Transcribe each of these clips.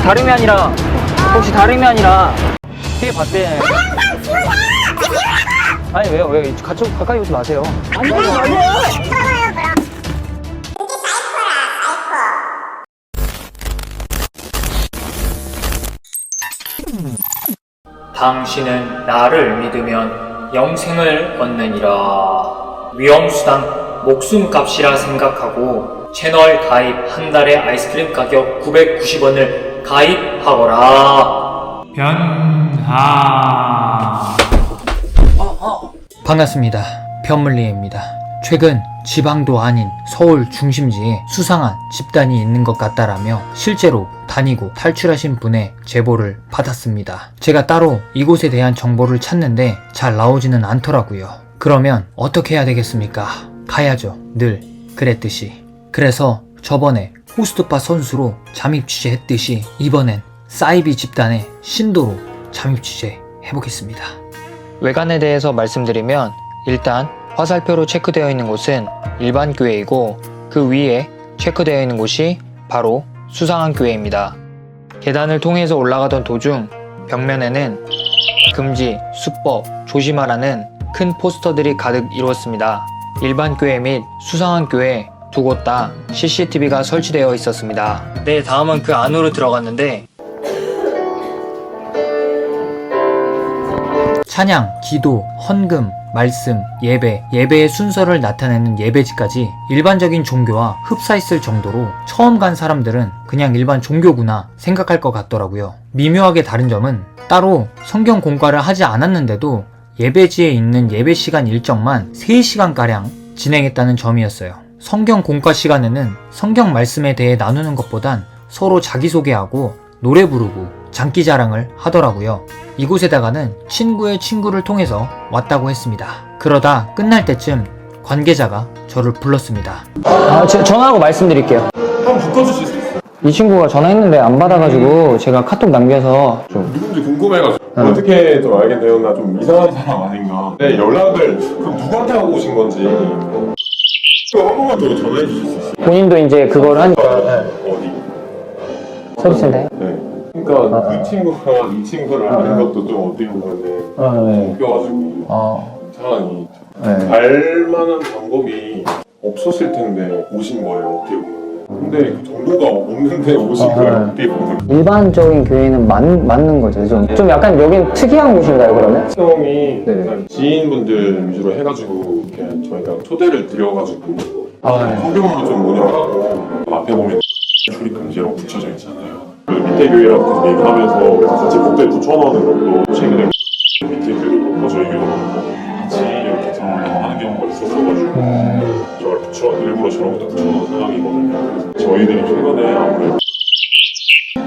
다름이 아니라 뒤에 봤대. 아니 왜요? 가까이 오지 마세요. 당신은 나를 믿으면 영생을 얻느니라. 위험수당 목숨값이라 생각하고 채널 가입 한 달에 아이스크림 가격 990원을 가입하거라. 변하. 반갑습니다. 변물리입니다. 최근 지방도 아닌 서울 중심지에 수상한 집단이 있는 것 같다라며 실제로 다니고 탈출하신 분의 제보를 받았습니다. 제가 따로 이곳에 대한 정보를 찾는데 잘 나오지는 않더라고요. 그러면 어떻게 해야 되겠습니까? 가야죠. 늘 그랬듯이. 그래서 저번에 호스트파 선수로 잠입 취재했듯이 이번엔 사이비 집단의 신도로 잠입 취재 해보겠습니다. 외관에 대해서 말씀드리면 일단 화살표로 체크되어 있는 곳은 일반 교회이고 그 위에 체크되어 있는 곳이 바로 수상한 교회입니다. 계단을 통해서 올라가던 도중 벽면에는 금지, 수법, 조심하라는 큰 포스터들이 가득 이루었습니다. 일반 교회 및 수상한 교회 두 곳 다 CCTV가 설치되어 있었습니다. 네, 다음은 그 안으로 들어갔는데 찬양, 기도, 헌금, 말씀, 예배의 순서를 나타내는 예배지까지 일반적인 종교와 흡사했을 정도로 처음 간 사람들은 그냥 일반 종교구나 생각할 것 같더라고요. 미묘하게 다른 점은 따로 성경 공과를 하지 않았는데도 예배지에 있는 예배 시간 일정만 3시간가량 진행했다는 점이었어요. 성경 공과 시간에는 성경 말씀에 대해 나누는 것보단 서로 자기소개하고 노래 부르고 장기자랑을 하더라고요. 이곳에다가는 친구의 친구를 통해서 왔다고 했습니다. 그러다 끝날 때쯤 관계자가 저를 불렀습니다. 전화하고 말씀드릴게요. 한번 바꿔주실 수 있어요? 이 친구가 전화했는데 안 받아가지고 제가 카톡 남겨서 좀 누군지 궁금해가지고 어떻게 좀 알겠네요. 나 좀 이상한 사람 아닌가. 네, 연락을 그럼 누구한테 하고 오신 건지 한 번만 더 전화해 주실 수 있어요? 본인도 이제 그걸 하니까 어디? 서비스인데. 네. 그러니까 그 친구가 이 친구를 아는 것도 좀 어떻게 보면 웃겨가지고 상황이 알만한 방법이 없었을 텐데 오신 거예요. 어떻게 보면. 근데 그 정보가 없는데 오신 거예요. 어떻게 보면. 일반적인 교회는 맞는 거죠. 좀 약간 여긴 특이한 곳인가요, 그러면? 형이 지인분들 위주로 해가지고 이렇게 저희가 초대를 드려가지고 성경으로 좀 운영하고 앞에 보면 출입 금지라고 붙여져 있잖아요. 그 밑에 교회라고 얘기하면서 같이 복도에 붙여놓는 것도 최근에 밑에 교회도 저희 교회도 같이 이렇게 하는 경우가 있었어가지고 저걸 일부러 저런 것도 붙여놓은 상황이거든요. 그래서 저희들이 최근에 아무래도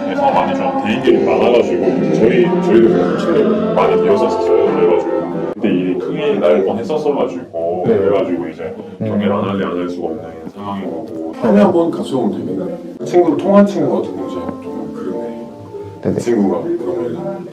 그래서 많이 좀 개인들이 많아가지고 저희도 친구들 많이 되었었어요. 그래가지고 근데 일이 크게 날 뻔했었어가지고 그래가지고 이제 경계를 안 할래 안 할 수가 없는 상황이고 하루에 한 번 같이 오면 되겠나요? 친구로 통한 친구가 누군지 좀 그러네. 그 친구가 그러면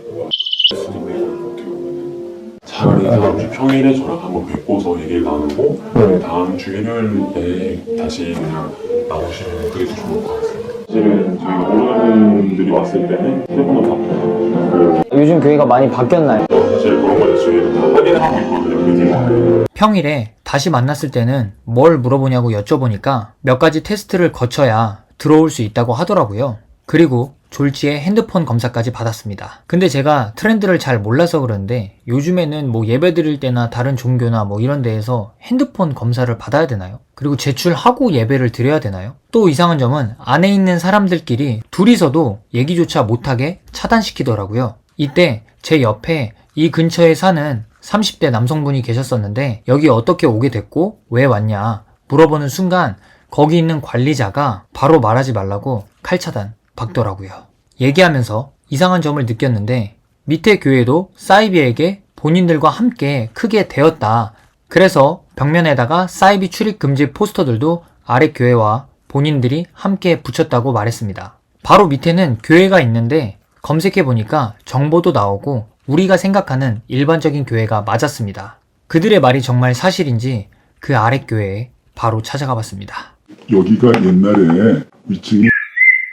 차라리 다음 주 평일에 저랑 한번 뵙고서 얘기를 나누고 다음 주 일요일에 다시 그냥 나오시면 그게 더 좋을 것 같습니다. 사실은 저희가 모르는 분들이 왔을 때는 휴대폰을 받고 요즘 교회가 많이 바뀌었나요? 사실 그런 거에 저희는 다 확인하고 있거든요. 그 뒤에 평일에 다시 만났을 때는 뭘 물어보냐고 여쭤보니까 몇 가지 테스트를 거쳐야 들어올 수 있다고 하더라고요. 그리고 졸지에 핸드폰 검사까지 받았습니다. 근데 제가 트렌드를 잘 몰라서 그런데 요즘에는 뭐 예배 드릴 때나 다른 종교나 뭐 이런 데에서 핸드폰 검사를 받아야 되나요? 그리고 제출하고 예배를 드려야 되나요? 또 이상한 점은 안에 있는 사람들끼리 둘이서도 얘기조차 못하게 차단시키더라고요. 이때 제 옆에 이 근처에 사는 30대 남성분이 계셨었는데 여기 어떻게 오게 됐고 왜 왔냐 물어보는 순간 거기 있는 관리자가 바로 말하지 말라고 칼차단 박더라고요. 얘기하면서 이상한 점을 느꼈는데 밑에 교회도 사이비에게 본인들과 함께 크게 되었다. 그래서 벽면에다가 사이비 출입 금지 포스터들도 아래 교회와 본인들이 함께 붙였다고 말했습니다. 바로 밑에는 교회가 있는데 검색해보니까 정보도 나오고 우리가 생각하는 일반적인 교회가 맞았습니다. 그들의 말이 정말 사실인지 그 아래 교회에 바로 찾아가 봤습니다. 여기가 옛날에 위층이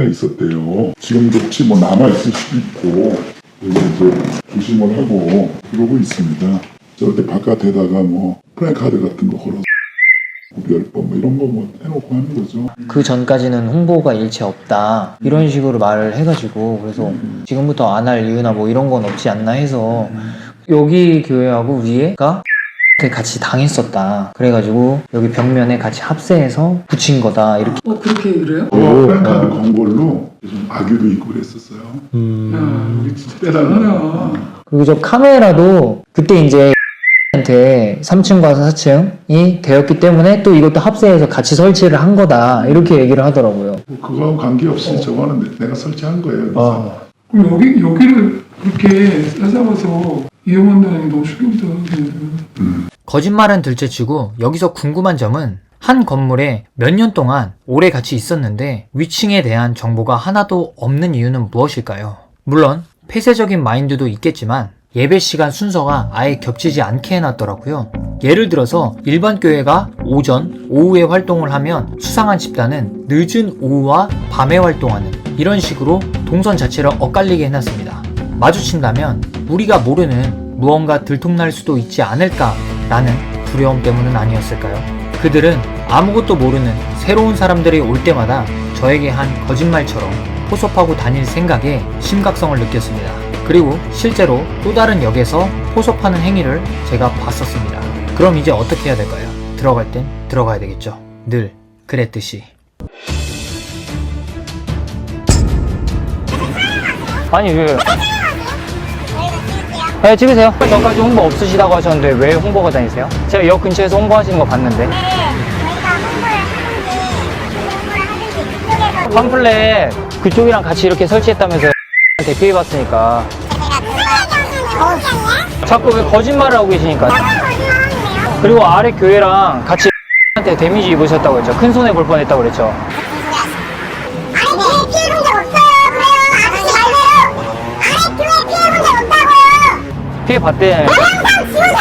있었대요. 지금도 혹시 뭐 남아있을 수도 있고, 그래서 이제 조심을 하고 그러고 있습니다. 저렇게 바깥에다가 뭐 플랜카드 같은 거 걸어서 구별법 뭐 이런 거 뭐 해놓고 하는 거죠. 그 전까지는 홍보가 일체 없다 이런 식으로 말을 해가지고 그래서 지금부터 안 할 이유나 뭐 이런 건 없지 않나 해서 여기 교회하고 위에가 같이 당했었다 그래가지고 여기 벽면에 같이 합세해서 붙인 거다 이렇게. 그렇게 그래요? 플랜카드 건 걸로 좀 악유도 있고 그랬었어요. 야, 우리 진짜 때라면. 대단하다. 그리고 저 카메라도 그때 이제 한테 3층과 4층이 되었기 때문에 또 이것도 합세해서 같이 설치를 한 거다 이렇게 얘기를 하더라고요. 뭐 그거하고 관계없이 저거는 내가 설치한 거예요. 그래서 그럼 여기를 그렇게 싸잡아서 이용한다는 게 너무 충격이다. 거짓말은 둘째치고 여기서 궁금한 점은 한 건물에 몇 년 동안 오래 같이 있었는데 위층에 대한 정보가 하나도 없는 이유는 무엇일까요? 물론 폐쇄적인 마인드도 있겠지만 예배 시간 순서가 아예 겹치지 않게 해놨더라고요. 예를 들어서 일반 교회가 오전, 오후에 활동을 하면 수상한 집단은 늦은 오후와 밤에 활동하는 이런 식으로 동선 자체를 엇갈리게 해놨습니다. 마주친다면 우리가 모르는 무언가 들통날 수도 있지 않을까라는 두려움 때문은 아니었을까요? 그들은 아무것도 모르는 새로운 사람들이 올 때마다 저에게 한 거짓말처럼 포섭하고 다닐 생각에 심각성을 느꼈습니다. 그리고 실제로 또 다른 역에서 포섭하는 행위를 제가 봤었습니다. 그럼 이제 어떻게 해야 될까요? 들어갈 땐 들어가야 되겠죠. 늘 그랬듯이. 아니 왜? 네, 찍으세요. 저까지 홍보 없으시다고 하셨는데 왜 홍보가 다니세요? 제가 역 근처에서 홍보하시는 거 봤는데. 팜플렛 그쪽이랑 같이 이렇게 설치했다면서요. 대피해봤으니까. 자꾸 왜 거짓말을 하고 계시니까. 그리고 아래 교회랑 같이 한테 데미지 입으셨다고 했죠. 큰 손해 볼 뻔했다고 그랬죠. 아니 교회 피해본 적 없어요. 그래요. 아저씨 말대로. 아니 교회 피해본 적 없다고요. 피해 봤대. 영상 지우세요.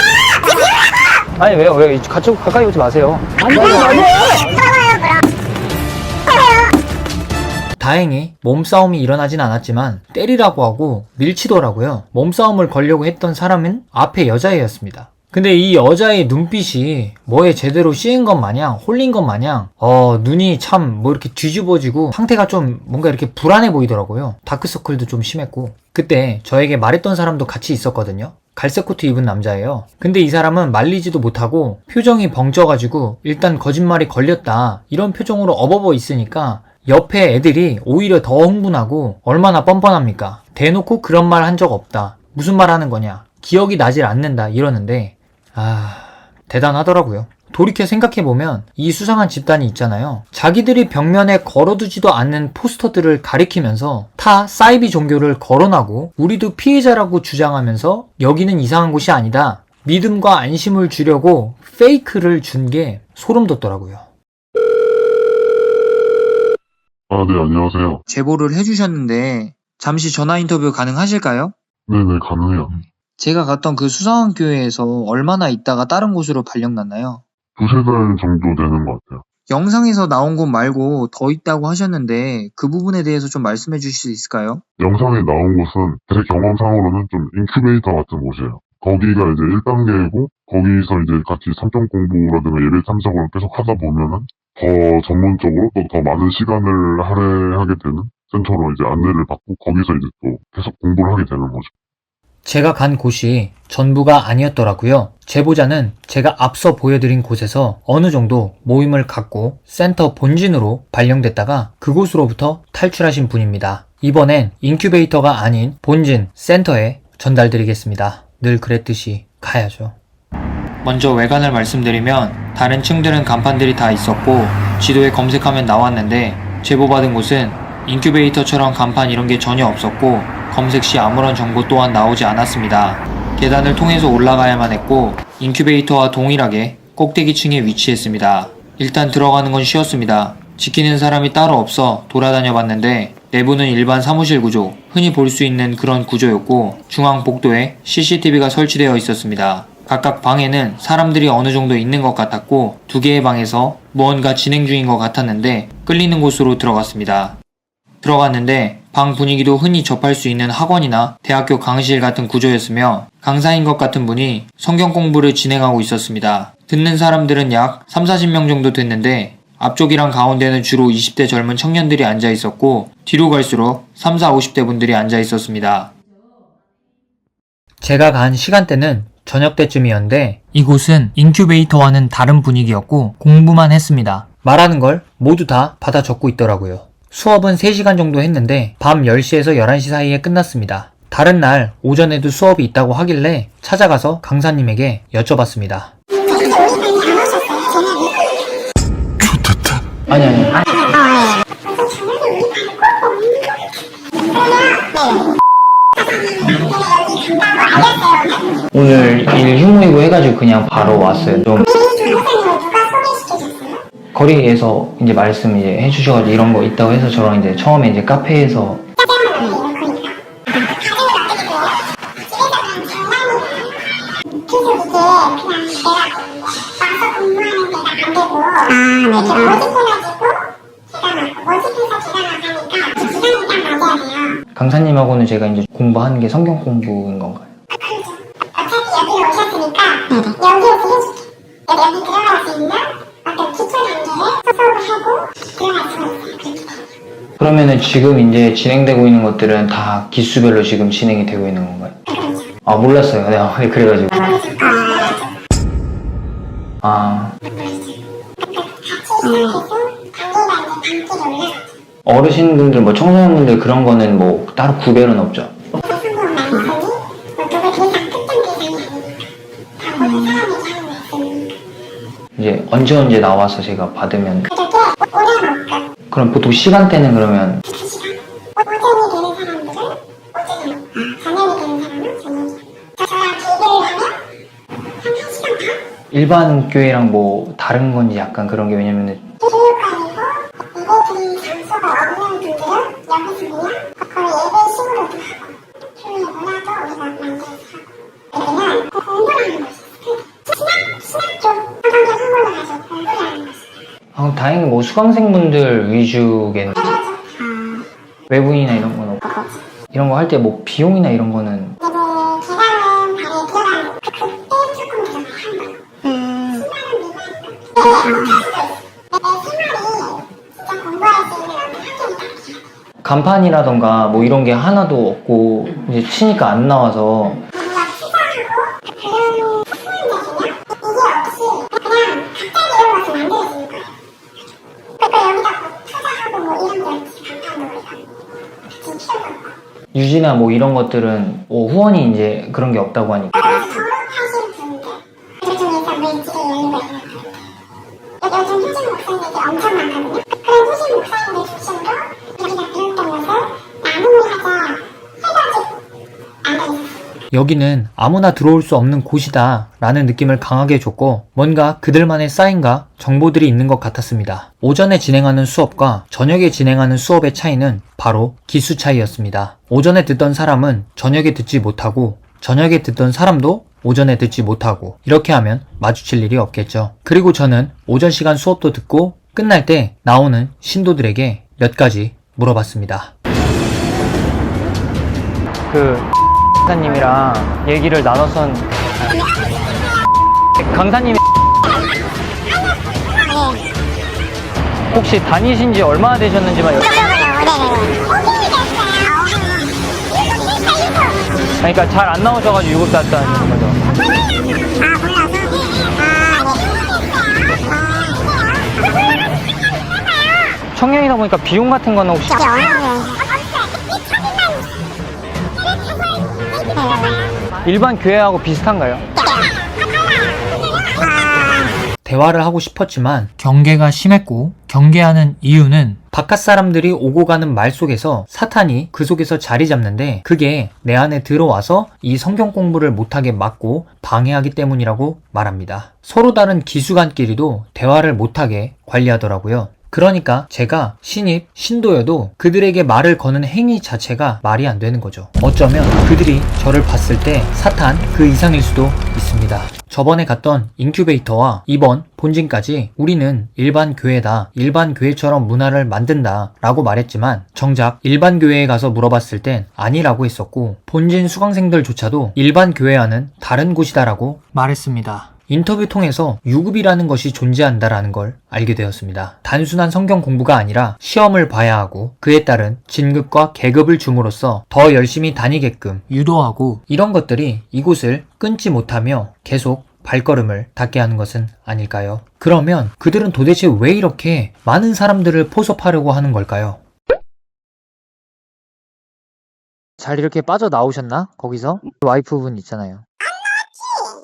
지우라고. 아니 왜요? 왜 가까이 오지 마세요. 다행히 몸싸움이 일어나진 않았지만 때리라고 하고 밀치더라고요. 몸싸움을 걸려고 했던 사람은 앞에 여자애였습니다. 근데 이 여자의 눈빛이 뭐에 제대로 씌인 것 마냥 홀린 것 마냥 눈이 참 뭐 이렇게 뒤집어지고 상태가 좀 뭔가 이렇게 불안해 보이더라고요. 다크서클도 좀 심했고. 그때 저에게 말했던 사람도 같이 있었거든요. 갈색 코트 입은 남자예요. 근데 이 사람은 말리지도 못하고 표정이 벙쪄가지고 일단 거짓말이 걸렸다 이런 표정으로 어버버 있으니까 옆에 애들이 오히려 더 흥분하고 얼마나 뻔뻔합니까? 대놓고 그런 말 한 적 없다. 무슨 말 하는 거냐? 기억이 나질 않는다 이러는데 대단하더라고요. 돌이켜 생각해보면 이 수상한 집단이 있잖아요. 자기들이 벽면에 걸어두지도 않는 포스터들을 가리키면서 타 사이비 종교를 거론하고 우리도 피해자라고 주장하면서 여기는 이상한 곳이 아니다. 믿음과 안심을 주려고 페이크를 준 게 소름 돋더라고요. 네, 안녕하세요. 제보를 해주셨는데 잠시 전화 인터뷰 가능하실까요? 네네, 가능해요. 제가 갔던 그 수상한 교회에서 얼마나 있다가 다른 곳으로 발령났나요? 두세 달 정도 되는 것 같아요. 영상에서 나온 곳 말고 더 있다고 하셨는데 그 부분에 대해서 좀 말씀해 주실 수 있을까요? 영상에 나온 곳은 제 경험상으로는 좀 인큐베이터 같은 곳이에요. 거기가 이제 1단계고 거기서 이제 같이 성경 공부라든가 예배 참석을 계속 하다 보면은 더 전문적으로 또 더 많은 시간을 할애하게 되는 센터로 이제 안내를 받고 거기서 이제 또 계속 공부를 하게 되는 거죠. 제가 간 곳이 전부가 아니었더라고요. 제보자는 제가 앞서 보여드린 곳에서 어느 정도 모임을 갖고 센터 본진으로 발령됐다가 그곳으로부터 탈출하신 분입니다. 이번엔 인큐베이터가 아닌 본진 센터에 전달드리겠습니다. 늘 그랬듯이 가야죠. 먼저 외관을 말씀드리면 다른 층들은 간판들이 다 있었고 지도에 검색하면 나왔는데 제보받은 곳은 인큐베이터처럼 간판 이런 게 전혀 없었고 검색 시 아무런 정보 또한 나오지 않았습니다. 계단을 통해서 올라가야만 했고 인큐베이터와 동일하게 꼭대기층에 위치했습니다. 일단 들어가는 건 쉬웠습니다. 지키는 사람이 따로 없어 돌아다녀 봤는데 내부는 일반 사무실 구조, 흔히 볼 수 있는 그런 구조였고 중앙 복도에 CCTV가 설치되어 있었습니다. 각각 방에는 사람들이 어느 정도 있는 것 같았고 2개의 방에서 무언가 진행 중인 것 같았는데 끌리는 곳으로 들어갔습니다. 들어갔는데 방 분위기도 흔히 접할 수 있는 학원이나 대학교 강의실 같은 구조였으며 강사인 것 같은 분이 성경 공부를 진행하고 있었습니다. 듣는 사람들은 약 30-40명 정도 됐는데 앞쪽이랑 가운데는 주로 20대 젊은 청년들이 앉아 있었고 뒤로 갈수록 30, 50대 분들이 앉아 있었습니다. 제가 간 시간대는 저녁 때쯤이었는데 이곳은 인큐베이터와는 다른 분위기였고 공부만 했습니다. 말하는 걸 모두 다 받아 적고 있더라고요. 수업은 3시간 정도 했는데 밤 10시에서 11시 사이에 끝났습니다. 다른 날 오전에도 수업이 있다고 하길래 찾아가서 강사님에게 여쭤봤습니다. 좋겠다. 아니. 오늘 일 휴무이고 해가지고 그냥 바로 왔어요. 좀 거리에서 이제 말씀 이제 해주셔가지고 이런 거 있다고 해서 저랑 이제 처음에 이제 카페에서 강사님하고는 제가 이제 공부하는 게 성경 공부인 건가요? 어차피 여기 오셨으니까 여기에서 해줄게. 여기 들어갈 수 있는 어떤 기초 단계에 수업을 하고 들어갈 수가 있어요. 그러면은 지금 이제 진행되고 있는 것들은 다 기수별로 지금 진행이 되고 있는 건가요? 아 몰랐어요. 네, 그래가지고 어르신분들 뭐 청소년분들 그런 거는 뭐 따로 구별은 없죠? 이제 언제 나와서 제가 받으면 그럼 보통 시간대는 그러면 오전이 되는 사람들은 오전에 저녁이 되는 사람은 저녁에 저랑 비교를 하면 한 1시간 반? 일반 교회랑 뭐 다른 건지 약간 그런 게 왜냐면은 교육관이고 예배 드릴 장소가 없는 분들은 여기서 그냥 거의 예배식으로도 하고 교회 문화도 우리가 만들어서 하고 왜냐면 공부를 하는 것이 신학 쪽 성경 학원을 가서 공부를 하는 것이 아, 다행히 뭐 수강생분들 위주겠네. 외부인이나 이런 건 없고 이런 거 할 때 뭐 비용이나 이런 거는 예배 기간은 발에 들어가는 그때 조금 들어가요. 한 번. 10만 원 미만이니까. 내 생활이 진짜 공부할 수 있는 어떤 환경이 딱 간판이라던가 뭐 이런 게 하나도 없고 이제 치니까 안 나와서 뭔가 투자하고 그런 수많은 되시면 이게 없이 그냥 갑자기 일어나서 만들어지는 거예요. 그러니까 여기다 투자하고 뭐 이런 게 없이 간판도 우리가 지금 필요가 없고 유지나 뭐 이런 것들은 뭐 후원이 이제 그런 게 없다고 하니까 그래서 졸업하신 분들 그 중에서 물질의 여유가 있는 분들 요즘 효진 목사님들이 엄청 많거든요. 그런 효진 목사님들 중심으로 우리가 배웠던 것을 나눔을 하자 해가지고 만들었어요. 여기는 아무나 들어올 수 없는 곳이다 라는 느낌을 강하게 줬고 뭔가 그들만의 사인과 정보들이 있는 것 같았습니다. 오전에 진행하는 수업과 저녁에 진행하는 수업의 차이는 바로 기수 차이였습니다. 오전에 듣던 사람은 저녁에 듣지 못하고 저녁에 듣던 사람도 오전에 듣지 못하고 이렇게 하면 마주칠 일이 없겠죠. 그리고 저는 오전 시간 수업도 듣고 끝날 때 나오는 신도들에게 몇 가지 물어봤습니다. 강사님이랑 얘기를 나눠선 강사님이 혹시 다니신 지 얼마나 되셨는지만 그러니까 잘 안 나오셔가지고 유급 땄다는 거죠. 청년이다 보니까 비용 같은 거는 혹시 일반 교회하고 비슷한가요? 대화를 하고 싶었지만 경계가 심했고 경계하는 이유는 바깥 사람들이 오고 가는 말 속에서 사탄이 그 속에서 자리 잡는데 그게 내 안에 들어와서 이 성경 공부를 못하게 막고 방해하기 때문이라고 말합니다. 서로 다른 기수간끼리도 대화를 못하게 관리하더라고요. 그러니까 제가 신입, 신도여도 그들에게 말을 거는 행위 자체가 말이 안 되는 거죠. 어쩌면 그들이 저를 봤을 때 사탄 그 이상일 수도 있습니다. 저번에 갔던 인큐베이터와 이번 본진까지 우리는 일반 교회다, 일반 교회처럼 문화를 만든다 라고 말했지만 정작 일반 교회에 가서 물어봤을 땐 아니라고 했었고 본진 수강생들조차도 일반 교회와는 다른 곳이다 라고 말했습니다. 인터뷰 통해서 유급이라는 것이 존재한다라는 걸 알게 되었습니다. 단순한 성경 공부가 아니라 시험을 봐야 하고 그에 따른 진급과 계급을 줌으로써 더 열심히 다니게끔 유도하고 이런 것들이 이곳을 끊지 못하며 계속 발걸음을 닿게 하는 것은 아닐까요? 그러면 그들은 도대체 왜 이렇게 많은 사람들을 포섭하려고 하는 걸까요? 잘 이렇게 빠져나오셨나? 거기서? 와이프분 있잖아요.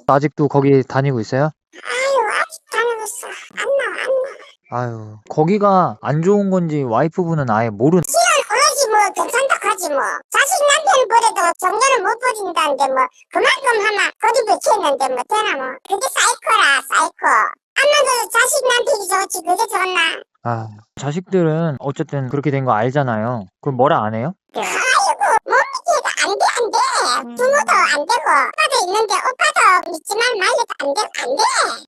아직도 거기 다니고 있어요? 아유 아직 다니고 있어. 안 나와. 아유, 거기가 안 좋은 건지 와이프분은 아예 모르는. 그러지 뭐 괜찮다 하지 뭐. 자식 남편 버려도 정년을 못 버린다는데 뭐 그만큼 하면 거기 bec혔는데 뭐 되나 뭐. 그게 사이코라 사이코. 아마도 자식 남편이 좋지 그게 좋나. 아, 자식들은 어쨌든 그렇게 된 거 알잖아요. 그럼 뭐라 안 해요? 아이고 못 믿기가 안돼. 부모도 안 되고 오빠도 있는데 오빠도 믿지만 말려도 안 돼.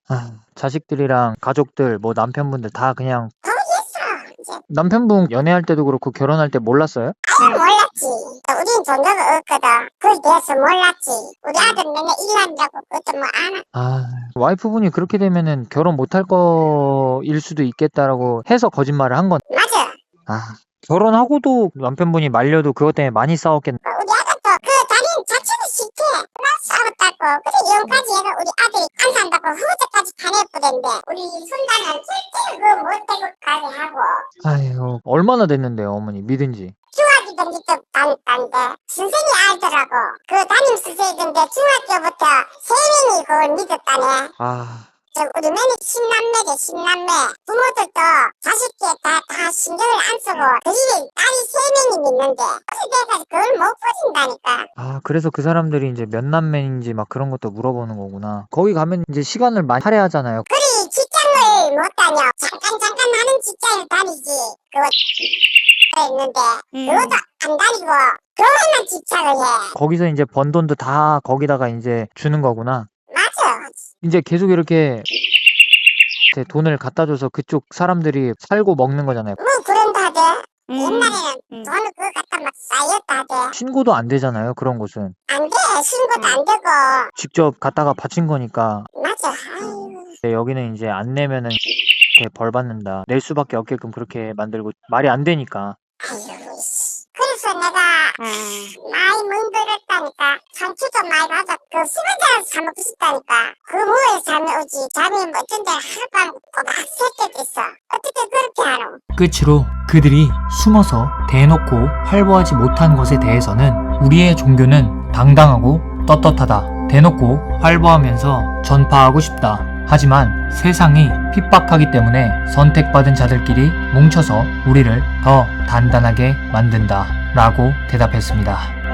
아, 자식들이랑 가족들, 뭐 남편분들 다 그냥. 모르겠어 이제. 남편분 연애할 때도 그렇고 결혼할 때 몰랐어요? 아유 몰랐지. 우린 존재가 없거든. 그에 대해서 몰랐지. 우리 아들 맨날 일한다고 그것도 뭐 안. 아, 와이프분이 그렇게 되면은 결혼 못할 거일 수도 있겠다라고 해서 거짓말을 한 건. 맞아. 아, 결혼하고도 남편분이 말려도 그것 때문에 많이 싸웠겠네. 우리 아들도 그 다른 자체가 싫대. 나 싸웠다고. 그래 이혼까지 해가 우리 아들이 안 산다고 후보자까지 파내뿌댄데 우리 손자는 절대 그거 못되고 가게 하고 아유, 얼마나 됐는데요, 어머니 믿은지. 중학교 던지도 다녔다는데 선생이 알더라고. 그 담임 선생이던데 중학교부터 3명이 그걸 믿었다네. 아, 우리 매니 신남매래 신남매. 부모들도 자식께 다 신경을 안 쓰고 그 집에 딸이 3명이 믿는데 내가 그걸 못 버린다니까. 아, 그래서 그 사람들이 이제 몇 남매인지 막 그런 것도 물어보는 거구나. 거기 가면 이제 시간을 많이 할애하잖아요. 그리 직장을 못 다녀. 잠깐 하는 직장을 다니지. 그거 있는데 그것도 안 다니고 그거만 집착을 해. 거기서 이제 번 돈도 다 거기다가 이제 주는 거구나. 맞아. 이제 계속 이렇게 돈을 갖다 줘서 그쪽 사람들이 살고 먹는 거잖아요. 뭐 그런다 하대. 옛날에는 돈을 그거 갖다 막 쌓였다 하대. 신고도 안 되잖아요, 그런 곳은. 안 돼. 신고도 안 되고. 직접 갖다가 바친 거니까. 맞아. 아유. 근데 여기는 이제 안 내면은 이렇게 벌 받는다. 낼 수밖에 없게끔 그렇게 만들고 말이 안 되니까. 아유. 씨. 그래서 내가 많이 문들었다니까. 상추도 많이 받아. 그 수건자를 사 먹고 싶다니까. 그 뭐에 잠이 오지. 잠이 뭐 어쩐데 하룻밤 꼬박 셀 때도 있어. 어떻게 그렇게 하노? 끝으로 그들이 숨어서 대놓고 활보하지 못한 것에 대해서는 우리의 종교는 당당하고 떳떳하다. 대놓고 활보하면서 전파하고 싶다. 하지만 세상이 핍박하기 때문에 선택받은 자들끼리 뭉쳐서 우리를 더 단단하게 만든다. 라고 대답했습니다.